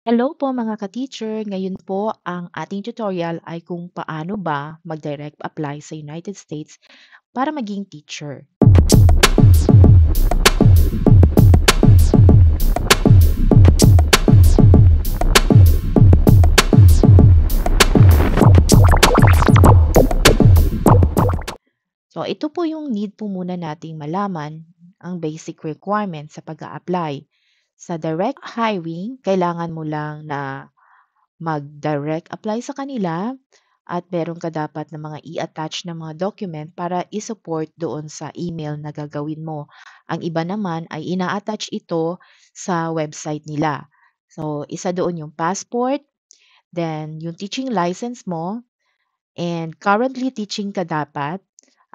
Hello po mga ka-teacher. Ngayon po ang ating tutorial ay kung paano ba mag-direct apply sa United States para maging teacher. So ito po yung need po muna nating malaman ang basic requirements sa pag apply. Sa direct hiring, kailangan mo lang na mag-direct apply sa kanila at meron ka dapat na mga i-attach na mga document para i-support doon sa email na gagawin mo. Ang iba naman ay ina-attach ito sa website nila. So, isa doon yung passport, then yung teaching license mo, and currently teaching ka dapat,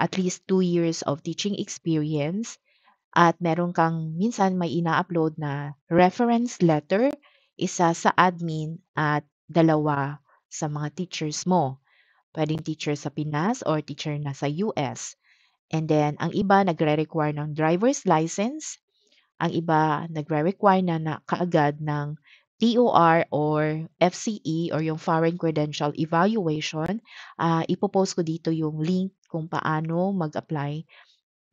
at least 2 years of teaching experience, at meron kang minsan may ina-upload na reference letter, isa sa admin at dalawa sa mga teachers mo. Puwedeng teacher sa Pinas or teacher na sa US. And then ang iba nagre-require ng driver's license, ang iba nagre-require na kaagad ng TOR or FCE or yung Foreign Credential Evaluation. Ipo-post ko dito yung link kung paano mag-apply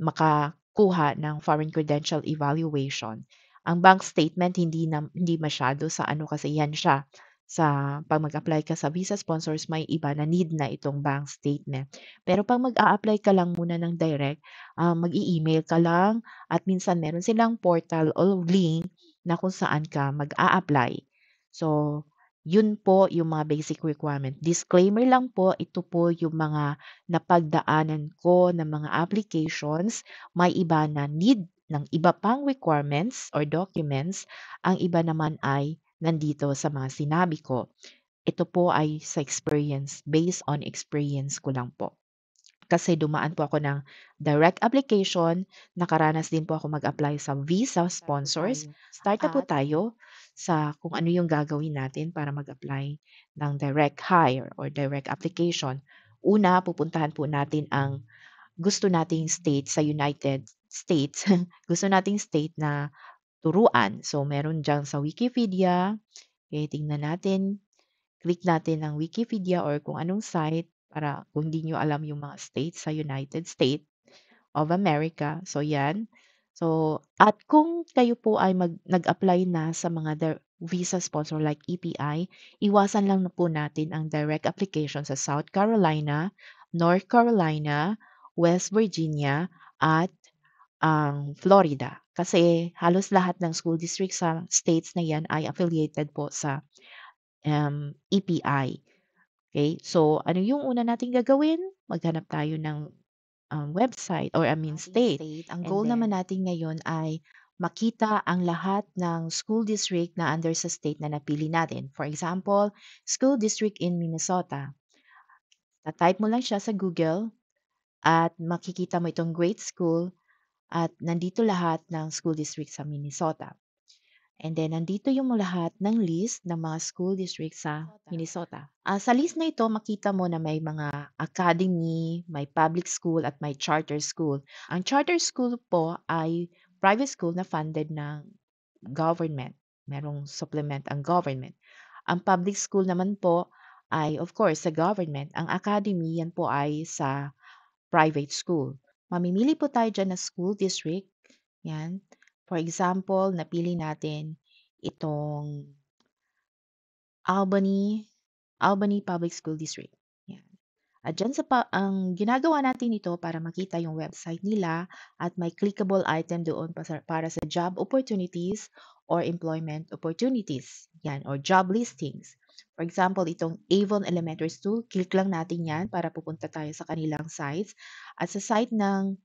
makakuha ng foreign credential evaluation. Ang bank statement hindi masyado sa ano kasi yan siya, sa 'pag mag-apply ka sa visa sponsors may iba na need na itong bank statement. Pero 'pag mag-a-apply ka lang muna ng direct, mag-e-email ka lang at minsan meron silang portal o link na kung saan ka mag-a-apply. So, yun po yung mga basic requirement. Disclaimer lang po, ito po yung mga napagdaanan ko ng mga applications. May iba na need ng iba pang requirements or documents. Ang iba naman ay nandito sa mga sinabi ko. Ito po ay sa experience, based on experience ko lang po. Kasi dumaan po ako ng direct application, nakaranas din po ako mag-apply sa visa sponsors. Start na po tayo sa kung ano yung gagawin natin para mag-apply ng direct hire or direct application. Una, pupuntahan po natin ang gusto nating state sa United States. Gusto nating state na turuan. So, meron diyan sa Wikipedia. Okay, tingnan natin. Click natin ang Wikipedia or kung anong site para kung di nyo alam yung mga states sa United States of America. So, yan. So, at kung kayo po ay nag-apply na sa mga visa sponsor like EPI, iwasan lang na po natin ang direct application sa South Carolina, North Carolina, West Virginia, at ang Florida. Kasi halos lahat ng school district sa states na yan ay affiliated po sa EPI. Okay, so ano yung una nating gagawin? Maghanap tayo ng website or I mean state. Ang goal naman natin ngayon ay makita ang lahat ng school district na under sa state na napili natin. For example, school district in Minnesota. Ta-type mo lang siya sa Google at makikita mo itong great school at nandito lahat ng school district sa Minnesota. And then nandito yung lahat ng list ng mga school district sa Minnesota. Sa list na ito, makita mo na may mga academy, may public school at may charter school. Ang charter school po ay private school na funded ng government. Merong supplement ang government. Ang public school naman po ay of course sa government. Ang academy yan po ay sa private school. Mamimili po tayo dyan ng school district. Yan. For example, napili natin itong Albany Albany Public School District. Yan. At diyan ang ginagawa natin ito para makita yung website nila at may clickable item doon para sa job opportunities or employment opportunities. Yan, or job listings. For example, itong Avon Elementary School, click lang natin yan para pupunta tayo sa kanilang sites. At sa site ng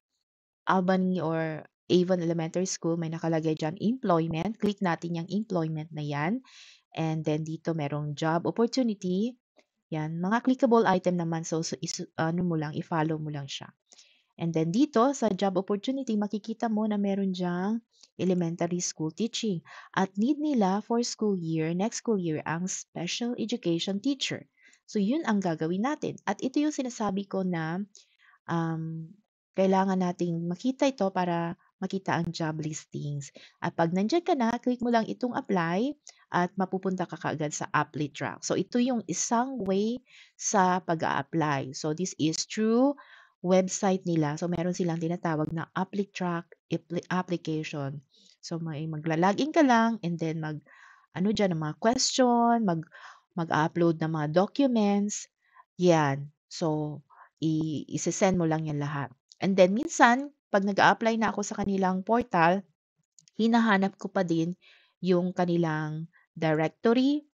Albany or Avon Elementary School, may nakalagay diyan employment. Click natin yung employment na yan. And then dito merong job opportunity. Yan, mga clickable item naman. So, ano mo lang, i-follow mo lang siya. And then dito sa job opportunity, makikita mo na meron diyang elementary school teaching. At need nila for next school year, ang special education teacher. So, yun ang gagawin natin. At ito yung sinasabi ko na um, kailangan nating makita ito para makita ang job listings. At pag nandiyan ka na, click mo lang itong apply at mapupunta ka kaagad sa ApplyTrack. So ito yung isang way sa pag-a-apply. So this is through website nila. So meron silang tinatawag na ApplyTrack application. So magla-login ka lang and then ano diyan ng mga question, mag-upload ng mga documents, 'yan. So ise-send mo lang 'yan lahat. And then minsan 'pag nag-a-apply na ako sa kanilang portal, hinahanap ko pa din yung kanilang directory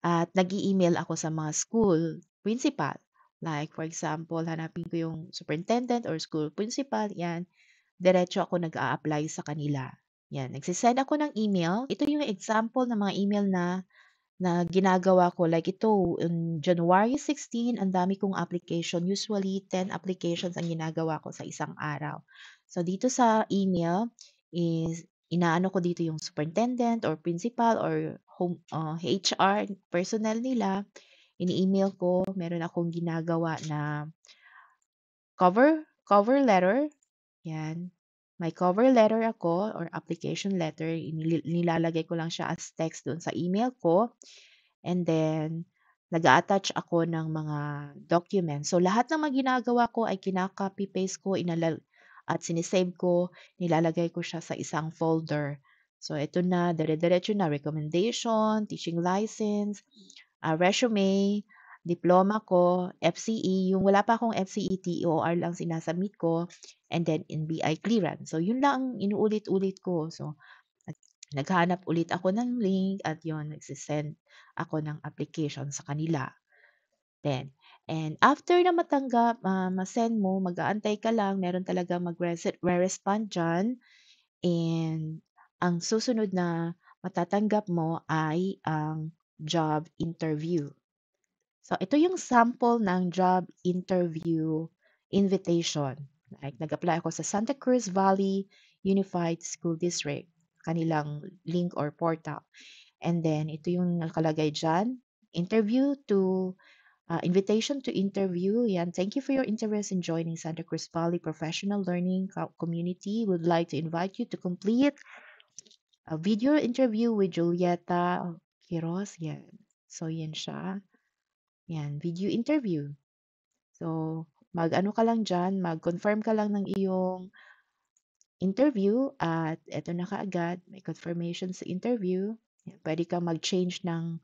at nag-e-email ako sa mga school principal. Like for example, hanapin ko yung superintendent or school principal, 'yan. Diretso ako nag-a-apply sa kanila. 'Yan, ako ng email. Ito yung example ng mga email na ginagawa ko. Like ito, on January 16, ang dami kong application. Usually, 10 applications ang ginagawa ko sa isang araw. So, dito sa email is inaano ko dito yung superintendent or principal or HR personnel nila. Ini-email ko. Meron akong ginagawa na cover letter. Yan. May cover letter ako or application letter. Nilalagay ko lang siya as text doon sa email ko. And then, nag-a-attach ako ng mga documents. So, lahat ng mga ginagawa ko ay kina-copy paste ko, at sinisave ko, nilalagay ko siya sa isang folder. So, ito na, dire-diretso na, recommendation, teaching license, resume, diploma ko, FCE, yung wala pa akong FCE, TOR lang sinasubmit ko, and then NBI clearance. So, yun lang ang inuulit-ulit ko. So, naghanap ulit ako ng link at yon nagsisend ako ng application sa kanila. Then, and after na matanggap, ma-send mo, mag-aantay ka lang, meron talagang respond dyan. And ang susunod na matatanggap mo ay ang job interview. So, ito yung sample ng job interview invitation. Like, nag-apply ako sa Santa Cruz Valley Unified School District, kanilang link or portal. And then, ito yung nakalagay dyan. Invitation to interview. Yan. Thank you for your interest in joining Santa Cruz Valley Professional Learning Community. Would like to invite you to complete a video interview with Julieta Quiroz. Yan. So, yan siya. Yan, video interview. So, mag-ano ka lang diyan, mag-confirm ka lang ng iyong interview at eto na kaagad, may confirmation sa interview. Yan, pwede kang mag-change ng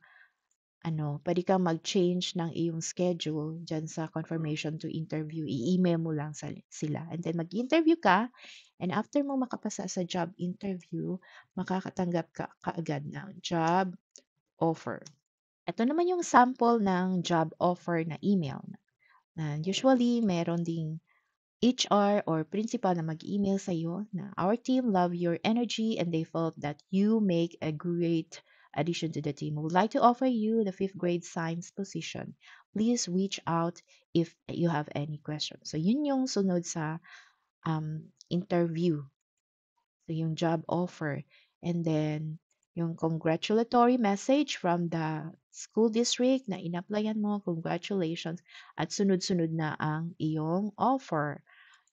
iyong schedule diyan sa confirmation to interview. I-email mo lang sila. And then mag-interview ka and after mo makapasa sa job interview, makakatanggap ka kaagad ng job offer. Ito naman yung sample ng job offer na email. And usually, meron ding HR or principal na mag-email sa'yo na our team love your energy and they felt that you make a great addition to the team. We would like to offer you the 5th grade science position. Please reach out if you have any questions. So, yun yung sunod sa interview. So, yung job offer. And then, yung congratulatory message from the school district na in-applyan mo, congratulations, at sunod-sunod na ang iyong offer.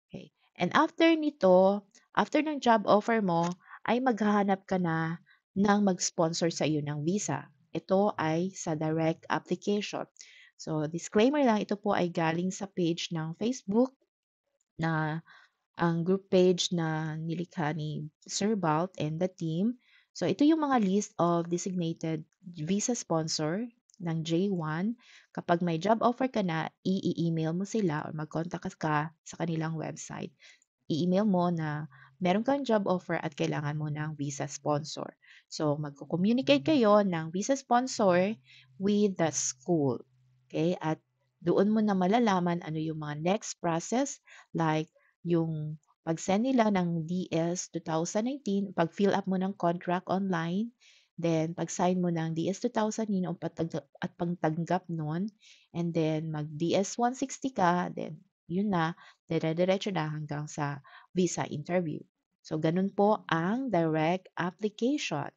Okay. And after nito, after ng job offer mo, ay maghahanap ka na ng mag-sponsor sa iyo ng visa. Ito ay sa direct application. So, disclaimer lang, ito po ay galing sa page ng Facebook na ang group page na nilikha ni Sir Balt and the team. So, ito yung mga list of designated visa sponsor ng J1. Kapag may job offer ka na, i-email mo sila or mag-contact ka sa kanilang website. I-email mo na meron kang job offer at kailangan mo ng visa sponsor. So, magko-communicate kayo ng visa sponsor with the school. Okay? At doon mo na malalaman ano yung mga next process like yung pag-send nila ng DS 2019, pag-fill up mo ng contract online, then pag-sign mo ng DS 2019 at pagtanggap nun, and then mag-DS 160 ka, then yun na, dire-diretso na hanggang sa visa interview. So, ganun po ang direct application.